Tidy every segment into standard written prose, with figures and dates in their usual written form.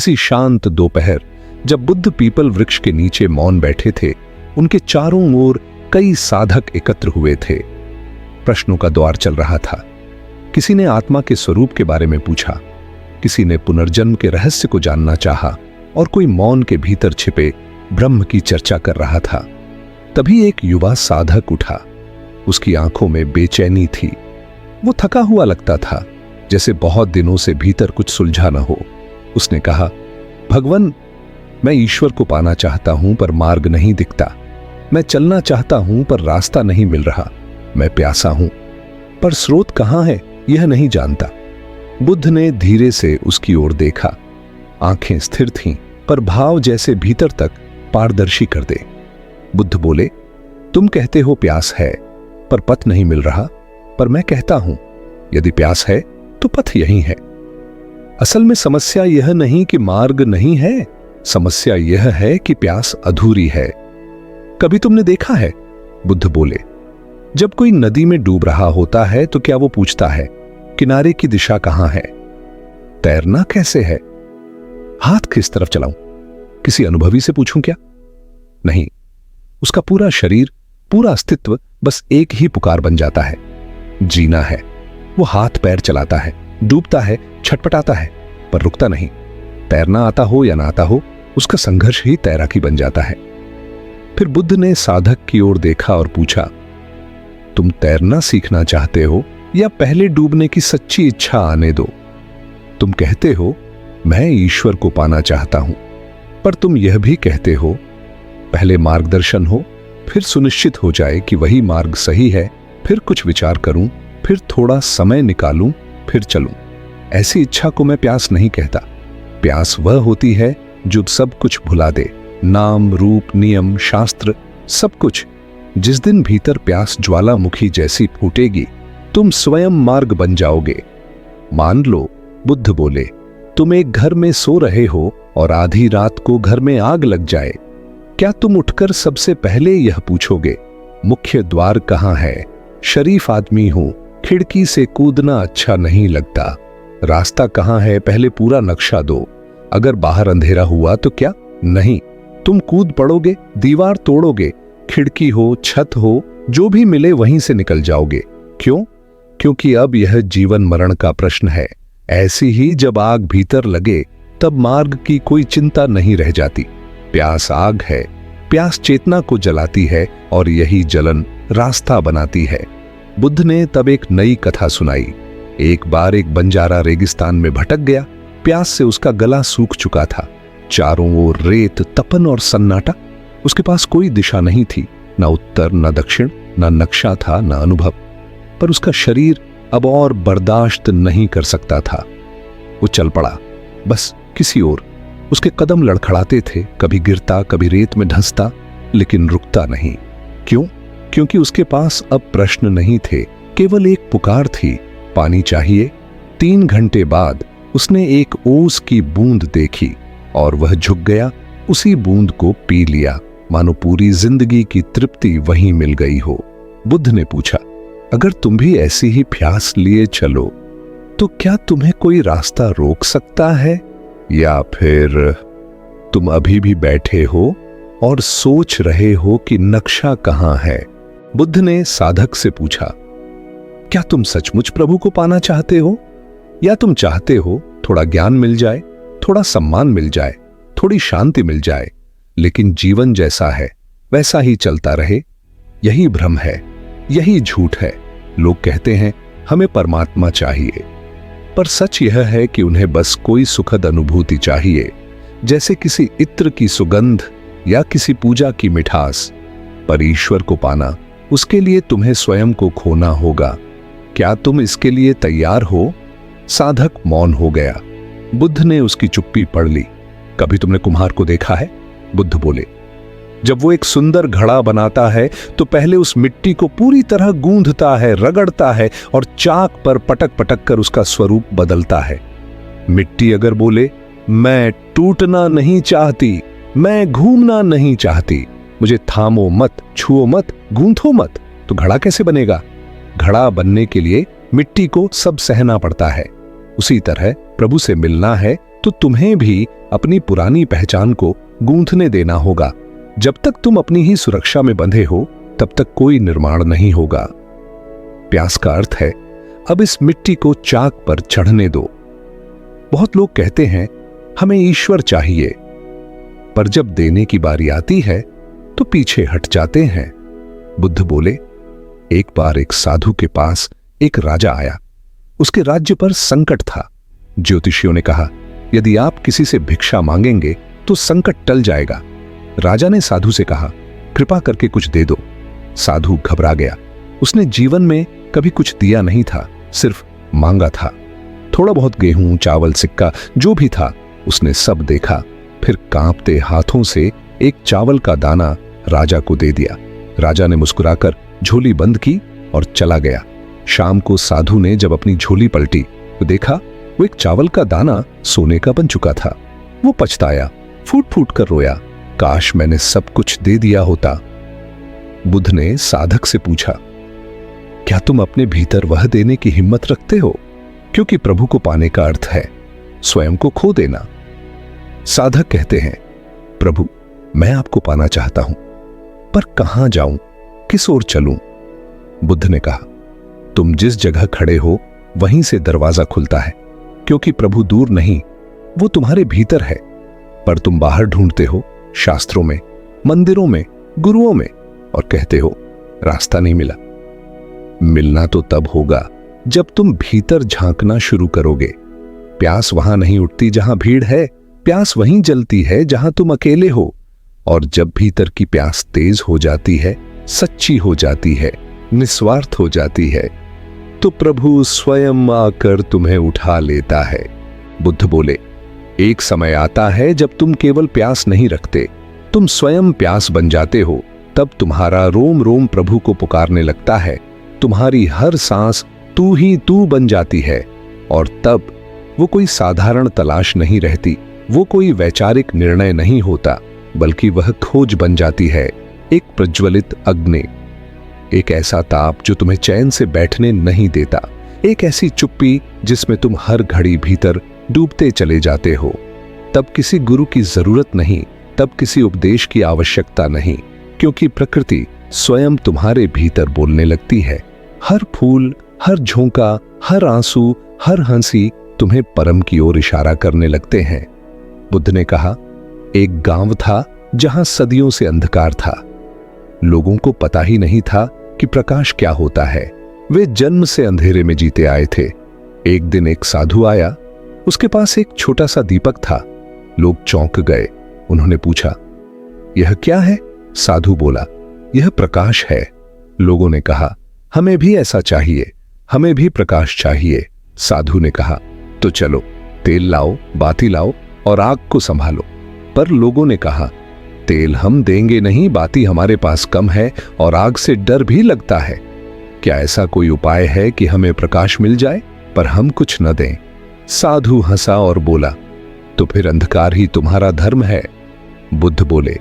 किसी शांत दोपहर जब बुद्ध पीपल वृक्ष के नीचे मौन बैठे थे, उनके चारों ओर कई साधक एकत्र हुए थे। प्रश्नों का द्वार चल रहा था। किसी ने आत्मा के स्वरूप के बारे में पूछा, किसी ने पुनर्जन्म के रहस्य को जानना चाहा, और कोई मौन के भीतर छिपे ब्रह्म की चर्चा कर रहा था। तभी एक युवा साधक उठा। उसकी आंखों में बेचैनी थी। वो थका हुआ लगता था, जैसे बहुत दिनों से भीतर कुछ सुलझा न हो। उसने कहा, भगवान, मैं ईश्वर को पाना चाहता हूं पर मार्ग नहीं दिखता। मैं चलना चाहता हूं पर रास्ता नहीं मिल रहा। मैं प्यासा हूं पर स्रोत कहां है यह नहीं जानता। बुद्ध ने धीरे से उसकी ओर देखा। आंखें स्थिर थीं पर भाव जैसे भीतर तक पारदर्शी कर दे। बुद्ध बोले, तुम कहते हो प्यास है पर पथ नहीं मिल रहा, पर मैं कहता हूं यदि प्यास है तो पथ यही है। असल में समस्या यह नहीं कि मार्ग नहीं है, समस्या यह है कि प्यास अधूरी है। कभी तुमने देखा है, बुद्ध बोले, जब कोई नदी में डूब रहा होता है तो क्या वो पूछता है किनारे की दिशा कहां है? तैरना कैसे है? हाथ किस तरफ चलाऊं? किसी अनुभवी से पूछूं क्या? नहीं, उसका पूरा शरीर, पूरा अस्तित्व बस एक ही पुकार बन जाता है, जीना है। वो हाथ पैर चलाता है, डूबता है, छटपटाता है, पर रुकता नहीं। तैरना आता हो या ना आता हो, उसका संघर्ष ही तैराकी बन जाता है। फिर बुद्ध ने साधक की ओर देखा और पूछा, तुम तैरना सीखना चाहते हो या पहले डूबने की सच्ची इच्छा आने दो? तुम कहते हो मैं ईश्वर को पाना चाहता हूं, पर तुम यह भी कहते हो पहले मार्गदर्शन हो, फिर सुनिश्चित हो जाए कि वही मार्ग सही है, फिर कुछ विचार करूं, फिर थोड़ा समय निकालूं, फिर चलूं। ऐसी इच्छा को मैं प्यास नहीं कहता। प्यास वह होती है जो सब कुछ भुला दे, नाम, रूप, नियम, शास्त्र, सब कुछ। जिस दिन भीतर प्यास ज्वालामुखी जैसी फूटेगी, तुम स्वयं मार्ग बन जाओगे। मान लो, बुद्ध बोले, तुम एक घर में सो रहे हो और आधी रात को घर में आग लग जाए, क्या तुम उठकर सबसे पहले यह पूछोगे, मुख्य द्वार कहां है? शरीफ आदमी हूं, खिड़की से कूदना अच्छा नहीं लगता। रास्ता कहां है, पहले पूरा नक्शा दो। अगर बाहर अंधेरा हुआ तो क्या? नहीं, तुम कूद पड़ोगे, दीवार तोड़ोगे, खिड़की हो, छत हो, जो भी मिले वहीं से निकल जाओगे। क्यों? क्योंकि अब यह जीवन मरण का प्रश्न है। ऐसी ही जब आग भीतर लगे तब मार्ग की कोई चिंता नहीं रह जाती। प्यास आग है, प्यास चेतना को जलाती है और यही जलन रास्ता बनाती है। बुद्ध ने तब एक नई कथा सुनाई। एक बार एक बंजारा रेगिस्तान में भटक गया। प्यास से उसका गला सूख चुका था। चारों ओर रेत, तपन और सन्नाटा। उसके पास कोई दिशा नहीं थी, न उत्तर, न दक्षिण, न नक्शा था, न अनुभव। पर उसका शरीर अब और बर्दाश्त नहीं कर सकता था। वो चल पड़ा, बस किसी ओर। उसके कदम लड़खड़ाते थे, कभी गिरता, कभी रेत में धंसता, लेकिन रुकता नहीं। क्यों? क्योंकि उसके पास अब प्रश्न नहीं थे, केवल एक पुकार थी, पानी चाहिए। 3 घंटे बाद उसने एक ओस की बूंद देखी और वह झुक गया, उसी बूंद को पी लिया, मानो पूरी जिंदगी की तृप्ति वहीं मिल गई हो। बुद्ध ने पूछा, अगर तुम भी ऐसी ही प्यास लिए चलो तो क्या तुम्हें कोई रास्ता रोक सकता है, या फिर तुम अभी भी बैठे हो और सोच रहे हो कि नक्शा कहां है? बुद्ध ने साधक से पूछा, क्या तुम सचमुच प्रभु को पाना चाहते हो, या तुम चाहते हो थोड़ा ज्ञान मिल जाए, थोड़ा सम्मान मिल जाए, थोड़ी शांति मिल जाए, लेकिन जीवन जैसा है वैसा ही चलता रहे? यही भ्रम है, यही झूठ है। लोग कहते हैं हमें परमात्मा चाहिए, पर सच यह है कि उन्हें बस कोई सुखद अनुभूति चाहिए, जैसे किसी इत्र की सुगंध या किसी पूजा की मिठास। पर ईश्वर को पाना, उसके लिए तुम्हें स्वयं को खोना होगा। क्या तुम इसके लिए तैयार हो? साधक मौन हो गया। बुद्ध ने उसकी चुप्पी पढ़ ली। कभी तुमने कुम्हार को देखा है? बुद्ध बोले, जब वो एक सुंदर घड़ा बनाता है तो पहले उस मिट्टी को पूरी तरह गूंधता है, रगड़ता है और चाक पर पटक पटक कर उसका स्वरूप बदलता है। मिट्टी अगर बोले, मैं टूटना नहीं चाहती, मैं घूमना नहीं चाहती, मुझे थामो मत, छुओ मत, गूंथो मत, तो घड़ा कैसे बनेगा? घड़ा बनने के लिए मिट्टी को सब सहना पड़ता है। उसी तरह प्रभु से मिलना है तो तुम्हें भी अपनी पुरानी पहचान को गूंथने देना होगा। जब तक तुम अपनी ही सुरक्षा में बंधे हो तब तक कोई निर्माण नहीं होगा। प्यास का अर्थ है अब इस मिट्टी को चाक पर चढ़ने दो। बहुत लोग कहते हैं हमें ईश्वर चाहिए, पर जब देने की बारी आती है तो पीछे हट जाते हैं। बुद्ध बोले, एक बार एक साधु के पास एक राजा आया। उसके राज्य पर संकट था। ज्योतिषियों ने कहा, यदि आप किसी से भिक्षा मांगेंगे तो संकट टल जाएगा। राजा ने साधु से कहा, कृपा करके कुछ दे दो। साधु घबरा गया। उसने जीवन में कभी कुछ दिया नहीं था, सिर्फ मांगा था। थोड़ा बहुत गेहूं, चावल, सिक्का जो भी था उसने सब देखा। फिर कांपते हाथों से एक चावल का दाना राजा को दे दिया। राजा ने मुस्कुराकर झोली बंद की और चला गया। शाम को साधु ने जब अपनी झोली पलटी तो देखा वो एक चावल का दाना सोने का बन चुका था। वो पछताया, फूट फूट कर रोया, काश मैंने सब कुछ दे दिया होता। बुद्ध ने साधक से पूछा, क्या तुम अपने भीतर वह देने की हिम्मत रखते हो? क्योंकि प्रभु को पाने का अर्थ है स्वयं को खो देना। साधक कहते हैं, प्रभु मैं आपको पाना चाहता हूं, पर कहां जाऊं, किस ओर चलूं? बुद्ध ने कहा, तुम जिस जगह खड़े हो वहीं से दरवाजा खुलता है, क्योंकि प्रभु दूर नहीं, वो तुम्हारे भीतर है। पर तुम बाहर ढूंढते हो, शास्त्रों में, मंदिरों में, गुरुओं में, और कहते हो रास्ता नहीं मिला। मिलना तो तब होगा जब तुम भीतर झांकना शुरू करोगे। प्यास वहां नहीं उठती जहां भीड़ है, प्यास वहीं जलती है जहां तुम अकेले हो। और जब भीतर की प्यास तेज हो जाती है, सच्ची हो जाती है, निस्वार्थ हो जाती है, तो प्रभु स्वयं आकर तुम्हें उठा लेता है। बुद्ध बोले, एक समय आता है जब तुम केवल प्यास नहीं रखते, तुम स्वयं प्यास बन जाते हो। तब तुम्हारा रोम रोम प्रभु को पुकारने लगता है, तुम्हारी हर सांस तू ही तू बन जाती है। और तब वो कोई साधारण तलाश नहीं रहती, वो कोई वैचारिक निर्णय नहीं होता, बल्कि वह खोज बन जाती है, एक प्रज्वलित अग्नि, एक ऐसा ताप जो तुम्हें चैन से बैठने नहीं देता, एक ऐसी चुप्पी जिसमें तुम हर घड़ी भीतर डूबते चले जाते हो। तब किसी गुरु की जरूरत नहीं, तब किसी उपदेश की आवश्यकता नहीं, क्योंकि प्रकृति स्वयं तुम्हारे भीतर बोलने लगती है। हर फूल, हर झोंका, हर आंसू, हर हंसी तुम्हें परम की ओर इशारा करने लगते हैं। बुद्ध ने कहा, एक गांव था जहां सदियों से अंधकार था। लोगों को पता ही नहीं था कि प्रकाश क्या होता है। वे जन्म से अंधेरे में जीते आए थे। एक दिन एक साधु आया, उसके पास एक छोटा सा दीपक था। लोग चौंक गए। उन्होंने पूछा, यह क्या है? साधु बोला, यह प्रकाश है। लोगों ने कहा, हमें भी ऐसा चाहिए, हमें भी प्रकाश चाहिए। साधु ने कहा, तो चलो तेल लाओ, बाती लाओ और आग को संभालो। पर लोगों ने कहा, तेल हम देंगे नहीं, बाती हमारे पास कम है और आग से डर भी लगता है। क्या ऐसा कोई उपाय है कि हमें प्रकाश मिल जाए पर हम कुछ न दें? साधु हंसा और बोला, तो फिर अंधकार ही तुम्हारा धर्म है। बुद्ध बोले,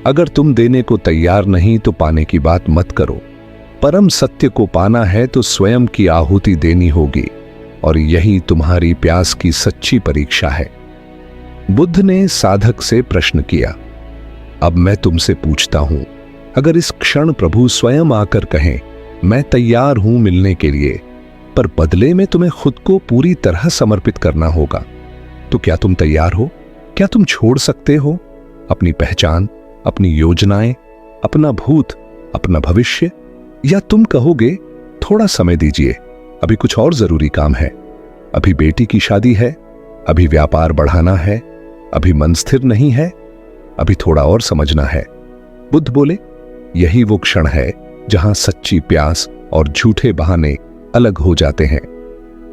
अगर तुम देने को तैयार नहीं तो पाने की बात मत करो। परम सत्य को पाना है तो स्वयं की आहुति देनी होगी, और यही तुम्हारी प्यास की सच्ची परीक्षा है। बुद्ध ने साधक से प्रश्न किया, अब मैं तुमसे पूछता हूं, अगर इस क्षण प्रभु स्वयं आकर कहें, मैं तैयार हूं मिलने के लिए, पर बदले में तुम्हें खुद को पूरी तरह समर्पित करना होगा, तो क्या तुम तैयार हो? क्या तुम छोड़ सकते हो अपनी पहचान, अपनी योजनाएं, अपना भूत, अपना भविष्य? या तुम कहोगे, थोड़ा समय दीजिए, अभी कुछ और जरूरी काम है, अभी बेटी की शादी है, अभी व्यापार बढ़ाना है, अभी मन स्थिर नहीं है, अभी थोड़ा और समझना है। बुद्ध बोले, यही वो क्षण है जहां सच्ची प्यास और झूठे बहाने अलग हो जाते हैं।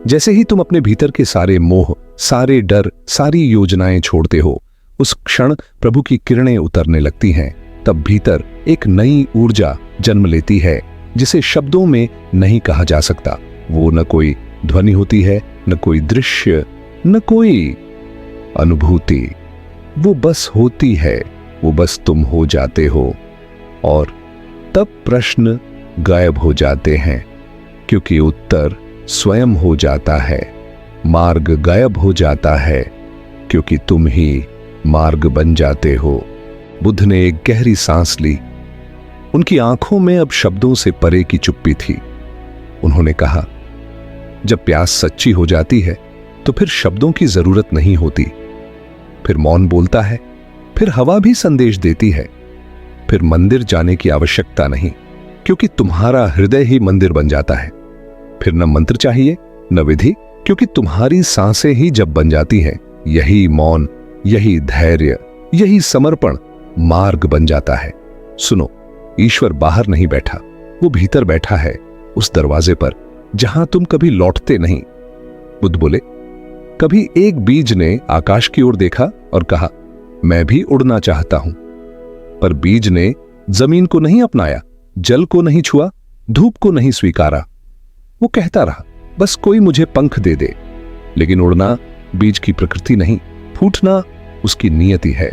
जैसे ही तुम अपने भीतर के सारे मोह, सारे डर, सारी योजनाएं छोड़ते हो, उस क्षण प्रभु की किरणें उतरने लगती हैं। तब भीतर एक नई ऊर्जा जन्म लेती है जिसे शब्दों में नहीं कहा जा सकता। वो न कोई ध्वनि होती है, न कोई दृश्य, न कोई अनुभूति, वो बस होती है, वो बस तुम हो जाते हो। और तब प्रश्न गायब हो जाते हैं, क्योंकि उत्तर स्वयं हो जाता है, मार्ग गायब हो जाता है, क्योंकि तुम ही मार्ग बन जाते हो। बुद्ध ने एक गहरी सांस ली। उनकी आंखों में अब शब्दों से परे की चुप्पी थी। उन्होंने कहा, जब प्यास सच्ची हो जाती है तो फिर शब्दों की जरूरत नहीं होती। फिर मौन बोलता है, फिर हवा भी संदेश देती है, फिर मंदिर जाने की आवश्यकता नहीं, क्योंकि तुम्हारा हृदय ही मंदिर बन जाता है। फिर न मंत्र चाहिए न विधि, क्योंकि तुम्हारी सांसें ही जब बन जाती हैं, यही मौन, यही धैर्य, यही समर्पण मार्ग बन जाता है। सुनो, ईश्वर बाहर नहीं बैठा, वो भीतर बैठा है, उस दरवाजे पर जहां तुम कभी लौटते नहीं। बुद्ध बोले, कभी एक बीज ने आकाश की ओर देखा और कहा, मैं भी उड़ना चाहता हूं। पर बीज ने जमीन को नहीं अपनाया, जल को नहीं छुआ, धूप को नहीं स्वीकारा। वो कहता रहा, बस कोई मुझे पंख दे दे। लेकिन उड़ना बीज की प्रकृति नहीं, फूटना उसकी नियति है।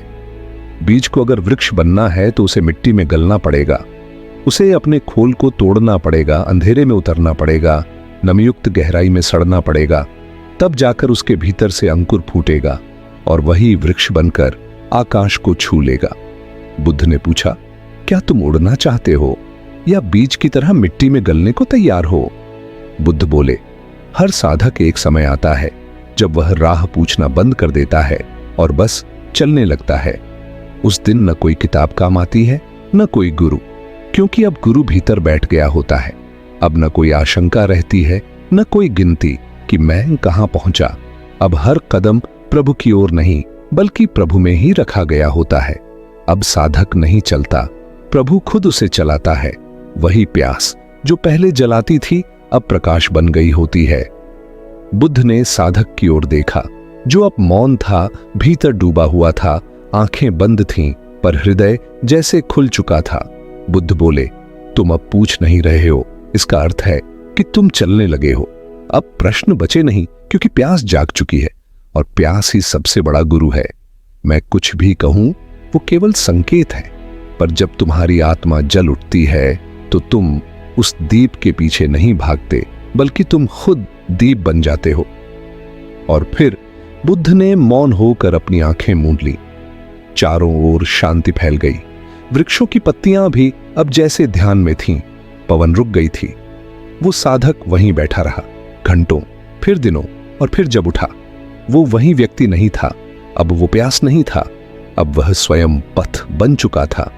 बीज को अगर वृक्ष बनना है तो उसे मिट्टी में गलना पड़ेगा, उसे अपने खोल को तोड़ना पड़ेगा, अंधेरे में उतरना पड़ेगा, नमयुक्त गहराई में सड़ना पड़ेगा, तब जाकर उसके भीतर से अंकुर फूटेगा और वही वृक्ष बनकर आकाश को छू लेगा। बुद्ध ने पूछा, क्या तुम उड़ना चाहते हो या बीज की तरह मिट्टी में गलने को तैयार हो? बुद्ध बोले, हर साधक एक समय आता है जब वह राह पूछना बंद कर देता है और बस चलने लगता है। उस दिन न कोई किताब काम आती है, न कोई गुरु, क्योंकि अब गुरु भीतर बैठ गया होता है। अब न कोई आशंका रहती है, न कोई गिनती कि मैं कहां पहुंचा। अब हर कदम प्रभु की ओर नहीं बल्कि प्रभु में ही रखा गया होता है। अब साधक नहीं चलता, प्रभु खुद उसे चलाता है। वही प्यास जो पहले जलाती थी अब प्रकाश बन गई होती है। बुद्ध ने साधक की ओर देखा, जो अब मौन था, भीतर डूबा हुआ था, आंखें बंद थीं, पर हृदय जैसे खुल चुका था। बुद्ध बोले, तुम अब पूछ नहीं रहे हो, इसका अर्थ है कि तुम चलने लगे हो। अब प्रश्न बचे नहीं, क्योंकि प्यास जाग चुकी है और प्यास ही सबसे बड़ा गुरु है। मैं कुछ भी कहूं वो केवल संकेत है, पर जब तुम्हारी आत्मा जल उठती है तो तुम उस दीप के पीछे नहीं भागते, बल्कि तुम खुद दीप बन जाते हो। और फिर बुद्ध ने मौन होकर अपनी आंखें मूंद ली। चारों ओर शांति फैल गई। वृक्षों की पत्तियां भी अब जैसे ध्यान में थीं। पवन रुक गई थी। वो साधक वहीं बैठा रहा, घंटों, फिर दिनों, और फिर जब उठा, वो वही व्यक्ति नहीं था। अब वो प्यास नहीं था, अब वह स्वयं पथ बन चुका था।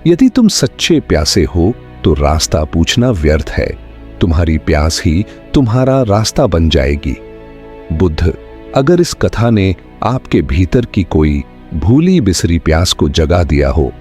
यदि तुम सच्चे प्यासे हो तो रास्ता पूछना व्यर्थ है। तुम्हारी प्यास ही तुम्हारा रास्ता बन जाएगी। बुद्ध, अगर इस कथा ने आपके भीतर की कोई भूली बिसरी प्यास को जगा दिया हो,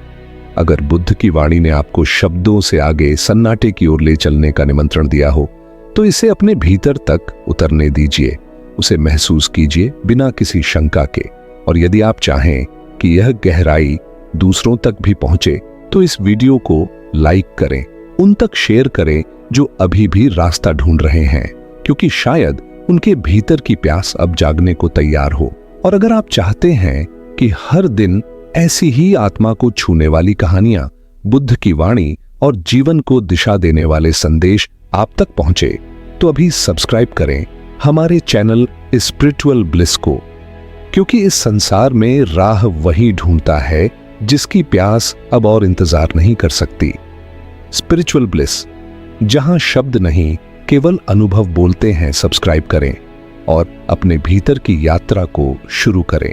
अगर बुद्ध की वाणी ने आपको शब्दों से आगे सन्नाटे की ओर ले चलने का निमंत्रण दिया हो, तो इसे अपने भीतर तक उतरने दीजिए। उसे महसूस कीजिए बिना किसी शंका के। और यदि आप चाहें कि यह गहराई दूसरों तक भी पहुंचे, तो इस वीडियो को लाइक करें, उन तक शेयर करें जो अभी भी रास्ता ढूंढ रहे हैं, क्योंकि शायद उनके भीतर की प्यास अब जागने को तैयार हो। और अगर आप चाहते हैं कि हर दिन ऐसी ही आत्मा को छूने वाली कहानियां, बुद्ध की वाणी और जीवन को दिशा देने वाले संदेश आप तक पहुंचे, तो अभी सब्सक्राइब करें हमारे चैनल स्पिरिचुअल ब्लिस को, क्योंकि इस संसार में राह वही ढूंढता है जिसकी प्यास अब और इंतजार नहीं कर सकती। स्पिरिचुअल ब्लिस, जहां शब्द नहीं केवल अनुभव बोलते हैं। सब्सक्राइब करें और अपने भीतर की यात्रा को शुरू करें।